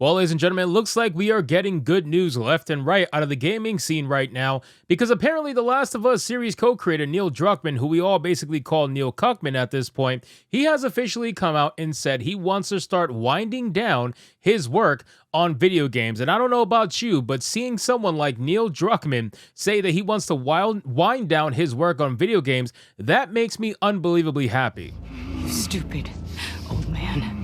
Well, ladies and gentlemen, it looks like we are getting good news left and right out of the gaming scene right now, because apparently The Last of Us series co-creator Neil Druckmann, who we all basically call Neil Cuckman at this point, he has officially come out and said he wants to start winding down his work on video games. And I don't know about you, but seeing someone like Neil Druckmann say that he wants to wind down his work on video games, that makes me unbelievably happy. You stupid old man.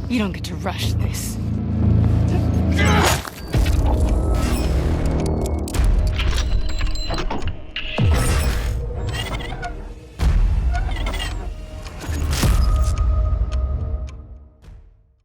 You don't get to rush this.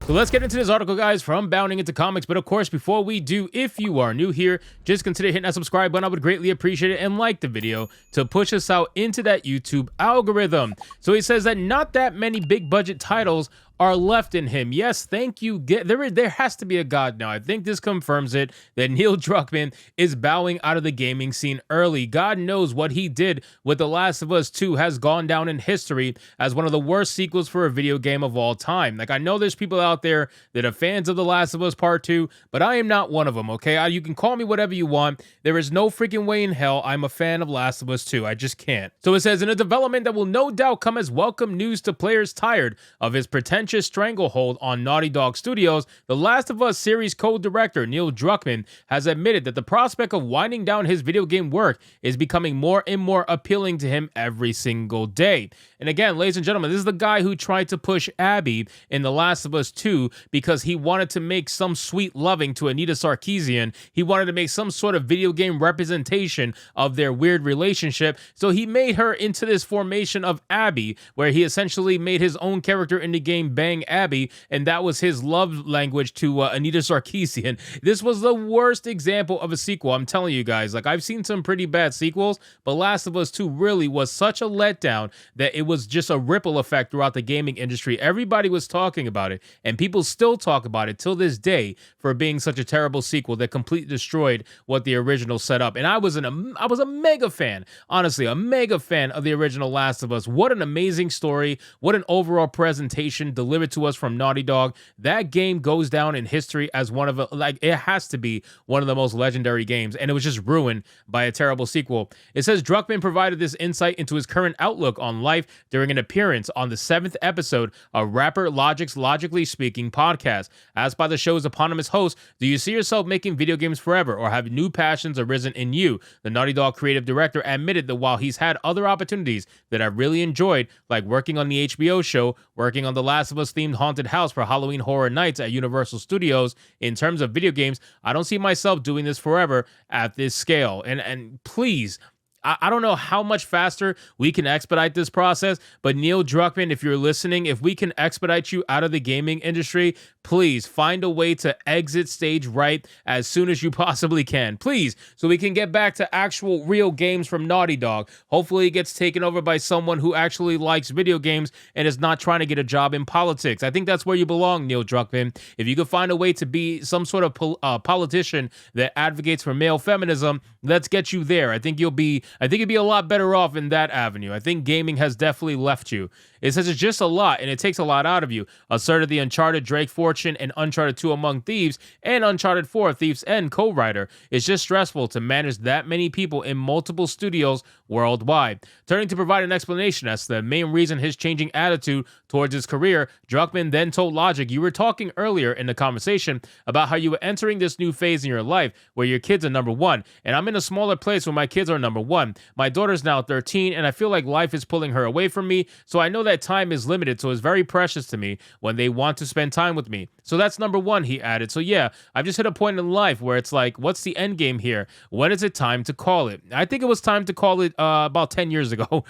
So let's get into this article, guys, from Bounding Into Comics. But of course, before we do, if you are new here, just consider hitting that subscribe button. I would greatly appreciate it, and like the video to push us out into that YouTube algorithm. So he says that not that many big budget titles are left in him. Yes, thank you. There has to be a God now. I think this confirms it, that Neil Druckmann is bowing out of the gaming scene early. God knows what he did with The Last of Us 2 has gone down in history as one of the worst sequels for a video game of all time. Like, I know there's people out there that are fans of The Last of Us Part 2, but I am not one of them, okay? You can call me whatever you want. There is no freaking way in hell I'm a fan of Last of Us 2. I just can't. So it says, in a development that will no doubt come as welcome news to players tired of his pretentious stranglehold on Naughty Dog Studios, The Last of Us series co-director Neil Druckmann has admitted that the prospect of winding down his video game work is becoming more and more appealing to him every single day. And again, ladies and gentlemen, this is the guy who tried to push Abby in The Last of Us 2 because he wanted to make some sweet loving to Anita Sarkeesian. He wanted to make some sort of video game representation of their weird relationship. So he made her into this formation of Abby, where he essentially made his own character in the game Bang Abby, and that was his love language to Anita Sarkeesian. This was the worst example of a sequel. I'm telling you guys, like, I've seen some pretty bad sequels, but Last of Us 2 really was such a letdown that it was just a ripple effect throughout the gaming industry. Everybody was talking about it, and people still talk about it till this day for being such a terrible sequel that completely destroyed what the original set up. And I was a mega fan, honestly, a mega fan of the original Last of Us. What an amazing story, what an overall presentation delivered to us from Naughty Dog. That game goes down in history as one of it has to be one of the most legendary games, and it was just ruined by a terrible sequel. It says Druckmann provided this insight into his current outlook on life during an appearance on the 7th episode of rapper Logic's Logically Speaking podcast. Asked by the show's eponymous host, do you see yourself making video games forever, or have new passions arisen in you? The Naughty Dog creative director admitted that while he's had other opportunities that I've really enjoyed, like working on the HBO show, working on the Last of Us themed haunted house for Halloween Horror Nights at Universal Studios, in terms of video games, I don't see myself doing this forever at this scale. And please, I don't know how much faster we can expedite this process, but Neil Druckmann, if you're listening, if we can expedite you out of the gaming industry, please find a way to exit stage right as soon as you possibly can. Please, so we can get back to actual real games from Naughty Dog. Hopefully it gets taken over by someone who actually likes video games and is not trying to get a job in politics. I think that's where you belong, Neil Druckmann. If you could find a way to be some sort of politician that advocates for male feminism, let's get you there. I think you'd be a lot better off in that avenue. I think gaming has definitely left you. It says it's just a lot, and it takes a lot out of you. Asserted the Uncharted Drake Fortune and Uncharted 2 Among Thieves and Uncharted 4 Thief's End co-writer. It's just stressful to manage that many people in multiple studios worldwide. Turning to provide an explanation as to the main reason his changing attitude towards his career, Druckmann then told Logic, you were talking earlier in the conversation about how you were entering this new phase in your life where your kids are number one, and I'm in a smaller place where my kids are number one. My daughter's now 13, and I feel like life is pulling her away from me, so I know that time is limited, so it's very precious to me when they want to spend time with me. So that's number one, he added. So yeah, I've just hit a point in life where it's like, what's the end game here? When is it time to call it? I think it was time to call it about 10 years ago.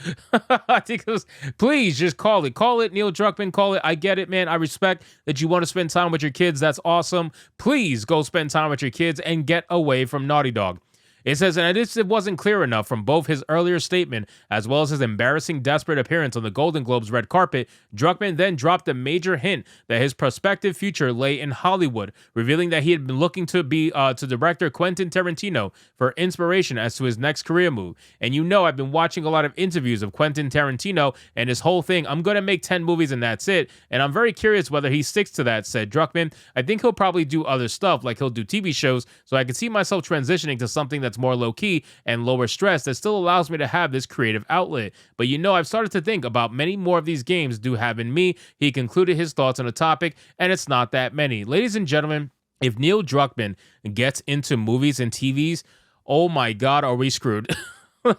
I think it was, please just call it. Call it, Neil Druckmann, call it. I get it, man. I respect that you want to spend time with your kids. That's awesome. Please go spend time with your kids and get away from Naughty Dog. It says, and this it wasn't clear enough from both his earlier statement as well as his embarrassing, desperate appearance on the Golden Globes red carpet, Druckmann then dropped a major hint that his prospective future lay in Hollywood, revealing that he had been looking to director Quentin Tarantino for inspiration as to his next career move. And you know, I've been watching a lot of interviews of Quentin Tarantino and his whole thing. I'm going to make 10 movies and that's it. And I'm very curious whether he sticks to that, said Druckmann. I think he'll probably do other stuff, like he'll do TV shows, so I can see myself transitioning to something that's more low-key and lower stress that still allows me to have this creative outlet. But you know, I've started to think about many more of these games do have in me. He concluded his thoughts on the topic, and it's not that many. Ladies and gentlemen, if Neil Druckmann gets into movies and TVs, oh my God, are we screwed?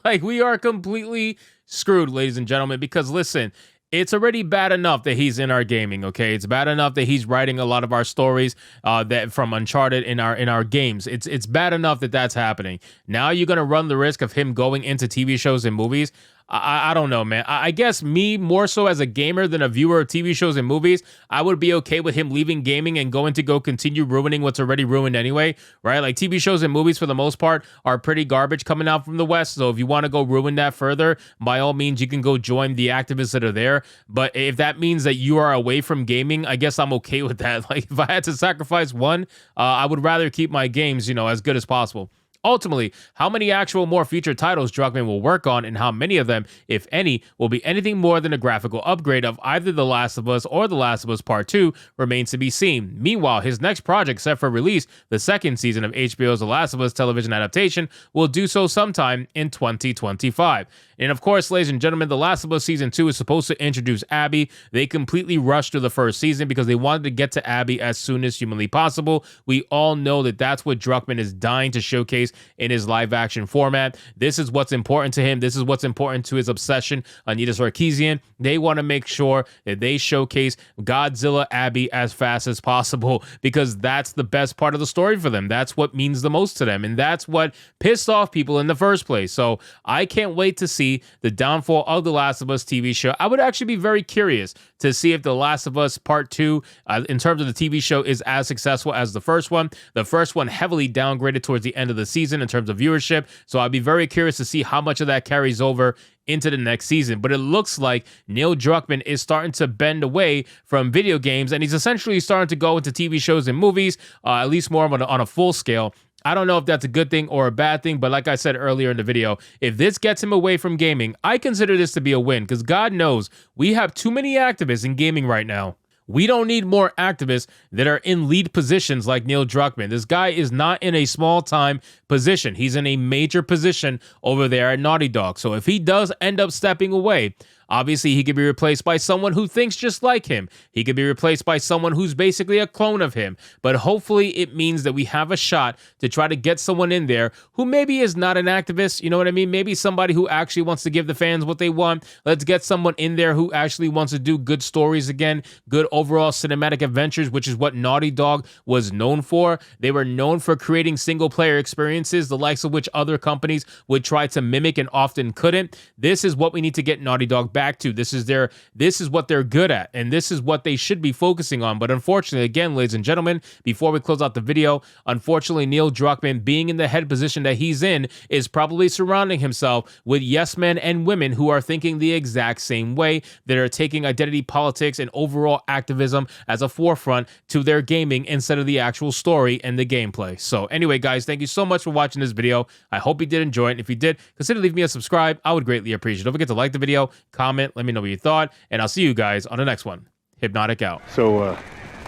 Like, we are completely screwed, ladies and gentlemen, because listen, it's already bad enough that he's in our gaming, okay? It's bad enough that he's writing a lot of our stories that from Uncharted in our games. It's bad enough that that's happening. Now you're gonna run the risk of him going into TV shows and movies. I don't know, man. I guess me more so as a gamer than a viewer of TV shows and movies, I would be okay with him leaving gaming and going to go continue ruining what's already ruined anyway, right? Like TV shows and movies for the most part are pretty garbage coming out from the West. So if you want to go ruin that further, by all means, you can go join the activists that are there. But if that means that you are away from gaming, I guess I'm okay with that. Like if I had to sacrifice one, I would rather keep my games, as good as possible. Ultimately, how many actual more future titles Druckmann will work on and how many of them, if any, will be anything more than a graphical upgrade of either The Last of Us or The Last of Us Part 2 remains to be seen. Meanwhile, his next project set for release, the second season of HBO's The Last of Us television adaptation, will do so sometime in 2025. And of course, ladies and gentlemen, The Last of Us Season 2 is supposed to introduce Abby. They completely rushed through the first season because they wanted to get to Abby as soon as humanly possible. We all know that that's what Druckmann is dying to showcase in his live action format. This is what's important to him. This is what's important to his obsession, Anita Sarkeesian. They want to make sure that they showcase Godzilla Abby as fast as possible because that's the best part of the story for them. That's what means the most to them. And that's what pissed off people in the first place. So I can't wait to see the downfall of The Last of Us TV show. I would actually be very curious to see if The Last of Us Part 2, in terms of the TV show, is as successful as the first one. The first one heavily downgraded towards the end of the season in terms of viewership. So I'd be very curious to see how much of that carries over into the next season. But it looks like Neil Druckmann is starting to bend away from video games, and he's essentially starting to go into TV shows and movies, at least more on a full scale. I don't know if that's a good thing or a bad thing, but like I said earlier in the video, if this gets him away from gaming, I consider this to be a win because God knows we have too many activists in gaming right now. We don't need more activists that are in lead positions like Neil Druckmann. This guy is not in a small-time position. He's in a major position over there at Naughty Dog. So if he does end up stepping away, obviously he could be replaced by someone who thinks just like him. He could be replaced by someone who's basically a clone of him. But hopefully it means that we have a shot to try to get someone in there who maybe is not an activist. You know what I mean? Maybe somebody who actually wants to give the fans what they want. Let's get someone in there who actually wants to do good stories again, good overall cinematic adventures, which is what Naughty Dog was known for. They were known for creating single-player experiences, the likes of which other companies would try to mimic and often couldn't. This is what we need to get Naughty Dog back to. This is what they're good at, and this is what they should be focusing on. But unfortunately, again, ladies and gentlemen, before we close out the video, unfortunately, Neil Druckmann, being in the head position that he's in, is probably surrounding himself with yes men and women who are thinking the exact same way, that are taking identity politics and overall activism as a forefront to their gaming instead of the actual story and the gameplay. So anyway, guys, thank you so much for watching this video. I hope you did enjoy it. And if you did, consider leaving me a subscribe. I would greatly appreciate it. Don't forget to like the video, comment, let me know what you thought, and I'll see you guys on the next one. Hypnotic out. So,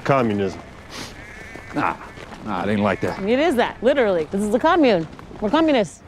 communism. Nah, it ain't like that. It is that, literally. This is a commune. We're communists.